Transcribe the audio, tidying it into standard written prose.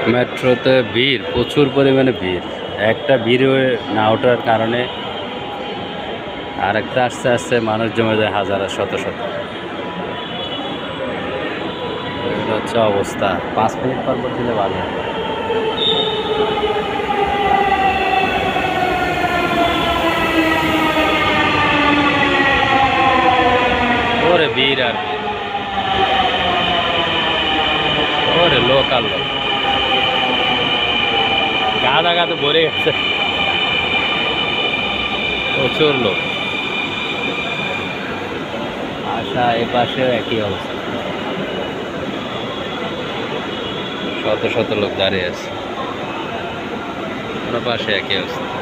মেট্রোতে ভিড়, প্রচুর পরিমাণে ভিড়। একটা ভিড় না ওঠার কারণে আরেকটা আস্তে আস্তে মানুষ জমে যায় হাজার শত শত। এটা হচ্ছে অবস্থা। 5 মিনিট পর পর দিলে ভালো হয়। ওরে ভিড় আর ভিড়, ওরে লোক আর লোক, গাদা গাদা ভরে গেছে, প্রচুর লোক। আশা এ পাশেও একই অবস্থা, শত শত লোক দাঁড়িয়ে আছে, কোনো পাশে একই অবস্থা।